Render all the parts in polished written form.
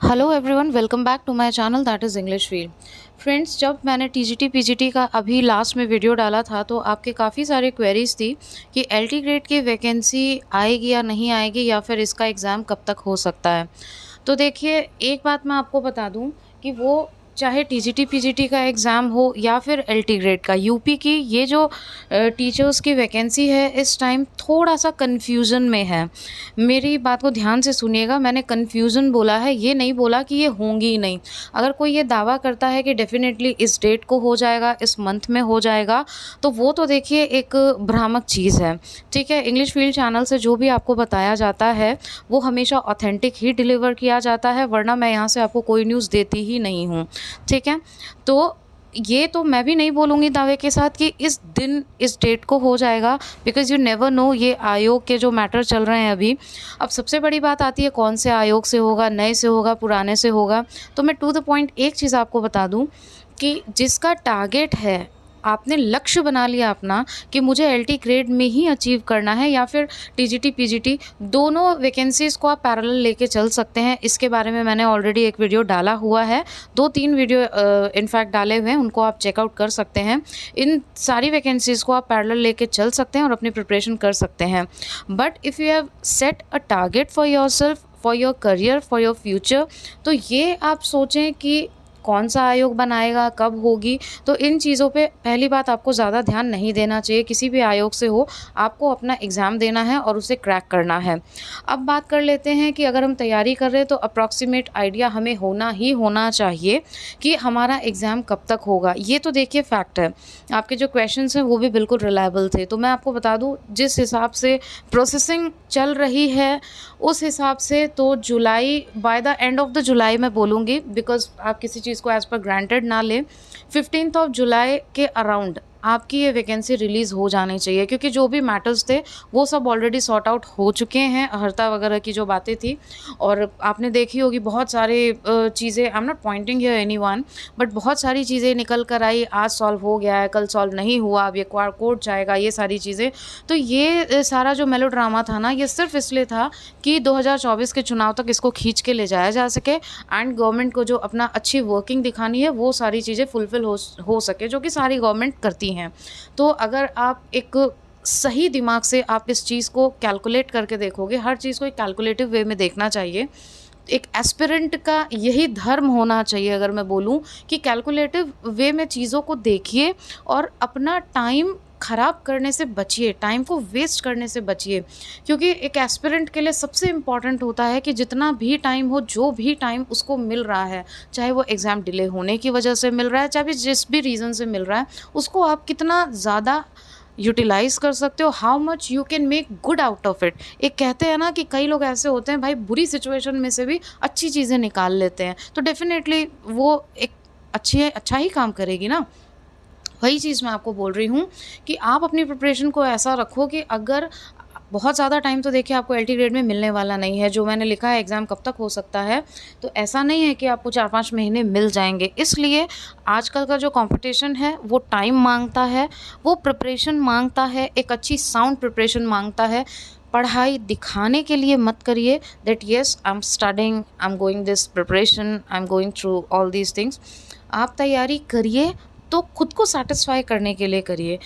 Hello everyone, welcome back to my channel that is English field. Friends, जब मैंने TGT PGT का अभी last में वीडियो डाला था तो आपके काफ़ी सारे क्वेरीज थी कि एलटी ग्रेड की वैकेंसी आएगी या नहीं आएगी, या फिर इसका एग्ज़ाम कब तक हो सकता है। तो देखिए, एक बात मैं आपको बता दूं कि वो चाहे टीजीटी पीजीटी का एग्ज़ाम हो या फिर एलटी ग्रेड का, यूपी की ये जो टीचर्स की वैकेंसी है इस टाइम थोड़ा सा कन्फ्यूज़न में है। मेरी बात को ध्यान से सुनिएगा, मैंने कन्फ्यूज़न बोला है, ये नहीं बोला कि ये होंगी ही नहीं। अगर कोई ये दावा करता है कि डेफ़िनेटली इस डेट को हो जाएगा, इस मंथ में हो जाएगा, तो वो तो देखिए एक भ्रामक चीज़ है, ठीक है? इंग्लिश फील्ड चैनल से जो भी आपको बताया जाता है, वो हमेशा ऑथेंटिक ही डिलीवर किया जाता है, वरना मैं यहाँ से आपको कोई न्यूज़ देती ही नहीं हूँ, ठीक है? तो ये तो मैं भी नहीं बोलूँगी दावे के साथ कि इस दिन इस डेट को हो जाएगा, बिकॉज़ यू नेवर नो, ये आयोग के जो मैटर चल रहे हैं अभी। अब सबसे बड़ी बात आती है कौन से आयोग से होगा, नए से होगा, पुराने से होगा। तो मैं टू द पॉइंट एक चीज़ आपको बता दूँ कि जिसका टारगेट है, आपने लक्ष्य बना लिया अपना कि मुझे एलटी ग्रेड में ही अचीव करना है या फिर टीजीटी पीजीटी, दोनों वैकेंसीज़ को आप पैरेलल लेके चल सकते हैं। इसके बारे में मैंने ऑलरेडी एक वीडियो डाला हुआ है, 2-3 वीडियो इनफैक्ट डाले हुए हैं, उनको आप चेकआउट कर सकते हैं। इन सारी वैकेंसीज़ को आप पैरेलल लेके चल सकते हैं और अपनी प्रिपरेशन कर सकते हैं। But if you have set a target for yourself, for your career, for your future, तो ये आप सोचें कि कौन सा आयोग बनाएगा, कब होगी, तो इन चीज़ों पे पहली बात आपको ज़्यादा ध्यान नहीं देना चाहिए। किसी भी आयोग से हो, आपको अपना एग्ज़ाम देना है और उसे क्रैक करना है। अब बात कर लेते हैं कि अगर हम तैयारी कर रहे हैं तो अप्रॉक्सीमेट आइडिया हमें होना ही होना चाहिए कि हमारा एग्ज़ाम कब तक होगा। ये तो देखिए फैक्ट है। आपके जो क्वेश्चंस हैं वो भी बिल्कुल रिलायबल थे। तो मैं आपको बता दूँ, जिस हिसाब से प्रोसेसिंग चल रही है उस हिसाब से तो जुलाई, by the end of the July मैं बोलूँगी, बिकॉज़ आप किसी चीज़ को एज़ पर ग्रांटेड ना लें। 15th ऑफ जुलाई के अराउंड आपकी ये वैकेंसी रिलीज़ हो जानी चाहिए, क्योंकि जो भी मैटर्स थे वो सब ऑलरेडी सॉर्ट आउट हो चुके हैं। हर्ता वगैरह की जो बातें थी, और आपने देखी होगी बहुत सारे चीज़ें, I am not Poynting here anyone, but बहुत सारी चीज़ें निकल कर आई। आज सॉल्व हो गया है, कल सॉल्व नहीं हुआ, अब ये कोर्ट जाएगा, ये सारी चीज़ें। तो ये सारा जो मेलोड्रामा था ना, ये सिर्फ इसलिए था कि 2024 के चुनाव तक इसको खींच के ले जाया जा सके, एंड गवर्नमेंट को जो अपना अच्छी वर्किंग दिखानी है वो सारी चीज़ें फुलफ़िल हो सके, जो कि सारी गवर्नमेंट करती हैं। तो अगर आप एक सही दिमाग से आप इस चीज़ को कैलकुलेट करके देखोगे, हर चीज़ को एक कैलकुलेटिव वे में देखना चाहिए। एक एस्पिरेंट का यही धर्म होना चाहिए, अगर मैं बोलूँ कि कैलकुलेटिव वे में चीज़ों को देखिए और अपना टाइम ख़राब करने से बचिए, टाइम को वेस्ट करने से बचिए। क्योंकि एक एस्पिरेंट के लिए सबसे इम्पॉर्टेंट होता है कि जितना भी टाइम हो, जो भी टाइम उसको मिल रहा है, चाहे वो एग्ज़ाम डिले होने की वजह से मिल रहा है, चाहे जिस भी रीज़न से मिल रहा है, उसको आप कितना ज़्यादा यूटिलाइज़ कर सकते हो, how much you can make good out of it. एक कहते हैं ना कि कई लोग ऐसे होते हैं भाई, बुरी सिचुएशन में से भी अच्छी चीज़ें निकाल लेते हैं, तो डेफ़िनेटली वो एक अच्छा ही काम करेगी ना। वही चीज़ मैं आपको बोल रही हूँ कि आप अपनी प्रिपरेशन को ऐसा रखो कि अगर बहुत ज़्यादा टाइम तो देखिए आपको एलटी ग्रेड में मिलने वाला नहीं है। जो मैंने लिखा है एग्ज़ाम कब तक हो सकता है, तो ऐसा नहीं है कि आपको 4-5 महीने मिल जाएँगे। इसलिए आजकल का जो कॉम्पिटिशन है वो टाइम माँगता है, वो प्रिपरेशन माँगता है, एक अच्छी साउंड प्रिपरेशन माँगता है। पढ़ाई दिखाने के लिए मत करिए that yes I am studying, I am going this preparation, I am going through all these things. आप तैयारी करिए तो खुद को सैटिस्फाई करने के लिए करिए।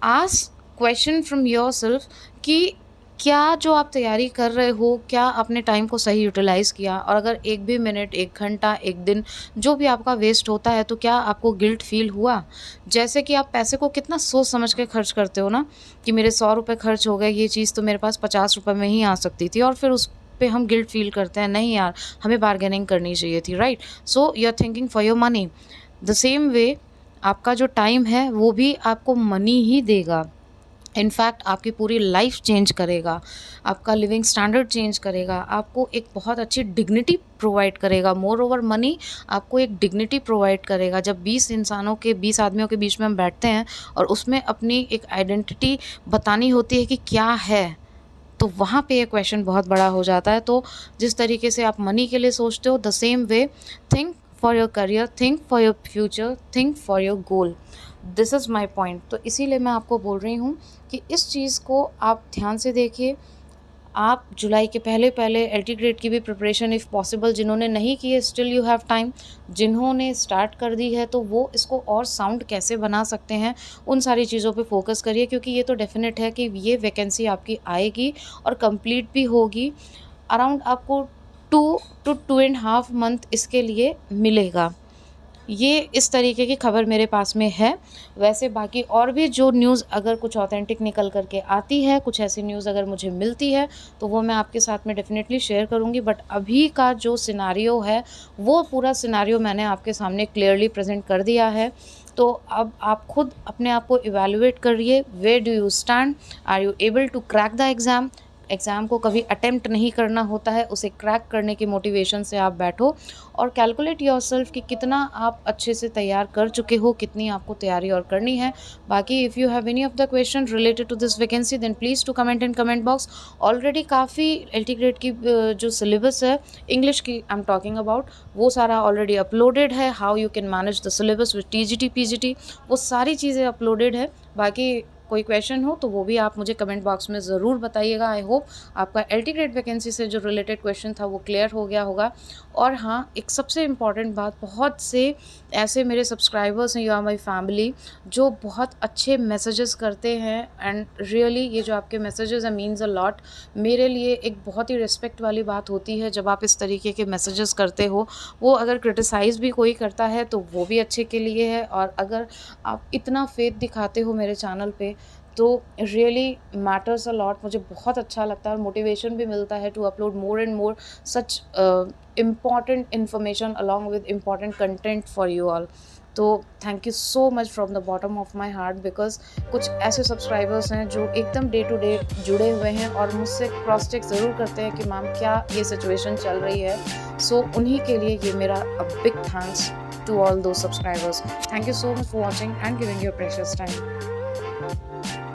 आस्क क्वेश्चन फ्रॉम योरसेल्फ कि क्या जो आप तैयारी कर रहे हो, क्या आपने टाइम को सही यूटिलाइज़ किया? और अगर एक भी मिनट, 1 घंटा, 1 दिन जो भी आपका वेस्ट होता है, तो क्या आपको गिल्ट फ़ील हुआ? जैसे कि आप पैसे को कितना सोच समझ के खर्च करते हो ना, कि मेरे 100 रुपए खर्च हो गए, ये चीज़ तो मेरे पास 50 रुपए में ही आ सकती थी, और फिर उस पे हम गिल्ट फ़ील करते हैं, नहीं यार, हमें बार्गेनिंग करनी चाहिए थी, right? So you are thinking for your money. The same way आपका जो टाइम है वो भी आपको मनी ही देगा। इनफैक्ट आपकी पूरी लाइफ चेंज करेगा, आपका लिविंग स्टैंडर्ड चेंज करेगा, आपको एक बहुत अच्छी डिग्निटी प्रोवाइड करेगा। मोर ओवर मनी आपको एक डिग्निटी प्रोवाइड करेगा। जब 20 आदमियों के बीच में हम बैठते हैं और उसमें अपनी एक आइडेंटिटी बतानी होती है कि क्या है, तो वहाँ पे ये क्वेश्चन बहुत बड़ा हो जाता है। तो जिस तरीके से आप मनी के लिए सोचते हो, the same way think for your career, think for your future, think for your goal. This is my point. तो इसीलिए मैं आपको बोल रही हूँ कि इस चीज़ को आप ध्यान से देखिए। आप जुलाई के पहले एलटी ग्रेड की भी प्रिपरेशन इफ़ पॉसिबल, जिन्होंने नहीं की है स्टिल यू हैव टाइम, जिन्होंने स्टार्ट कर दी है तो वो इसको और साउंड कैसे बना सकते हैं उन सारी चीज़ों पे फोकस करिए, क्योंकि ये तो डेफिनेट है कि ये वैकेंसी आपकी आएगी और कंप्लीट भी होगी। अराउंड आपको 2 to 2.5 मंथ इसके लिए मिलेगा। ये इस तरीके की खबर मेरे पास में है। वैसे बाकी और भी जो न्यूज़ अगर कुछ ऑथेंटिक निकल कर के आती है, कुछ ऐसी न्यूज़ अगर मुझे मिलती है तो वो मैं आपके साथ में डेफ़िनेटली शेयर करूँगी। बट अभी का जो सिनेरियो है वो पूरा सिनेरियो मैंने आपके सामने क्लियरली प्रेज़ेंट कर दिया है। तो अब आप खुद अपने आप को इवैल्यूएट करिए, where do you stand, are you able to crack the exam. Exam को कभी अटेम्प्ट नहीं करना होता है, उसे क्रैक करने की मोटिवेशन से आप बैठो और कैलकुलेट योरसेल्फ कि कितना आप अच्छे से तैयार कर चुके हो, कितनी आपको तैयारी और करनी है। बाकी if you have any of the question related to this vacancy then please to comment in comment box. Already काफ़ी एलटी ग्रेड की जो सिलेबस है इंग्लिश की आई एम टॉकिंग अबाउट, वो सारा ऑलरेडी अपलोडेड है। How you can manage the syllabus with TGT PGT, वो सारी चीज़ें अपलोडेड है। बाकी कोई क्वेश्चन हो तो वो भी आप मुझे कमेंट बॉक्स में ज़रूर बताइएगा। आई होप आपका एलटी ग्रेड वैकेंसी से जो रिलेटेड क्वेश्चन था वो क्लियर हो गया होगा। और हाँ, एक सबसे इम्पॉर्टेंट बात, बहुत से ऐसे मेरे सब्सक्राइबर्स हैं, यू आर माई फैमिली, जो बहुत अच्छे मैसेजेस करते हैं एंड रियली ये जो आपके मैसेजेस हैं मीन्स अ लॉट। मेरे लिए एक बहुत ही रिस्पेक्ट वाली बात होती है जब आप इस तरीके के मैसेजेस करते हो। वो अगर क्रिटिसाइज़ भी कोई करता है तो वो भी अच्छे के लिए है, और अगर आप इतना फेथ दिखाते हो मेरे चैनल पे तो रियली मैटर्स अ लॉट। मुझे बहुत अच्छा लगता है और मोटिवेशन भी मिलता है to upload more and more such important information along with important content for you all. तो thank you so much from the bottom of my heart, because कुछ ऐसे सब्सक्राइबर्स हैं जो एकदम डे टू डे जुड़े हुए हैं और मुझसे क्रॉस चेक ज़रूर करते हैं कि मैम क्या ये सिचुएशन चल रही है। सो उन्हीं के लिए ये मेरा a big thanks to all those subscribers. Thank you so much for watching and giving your precious time.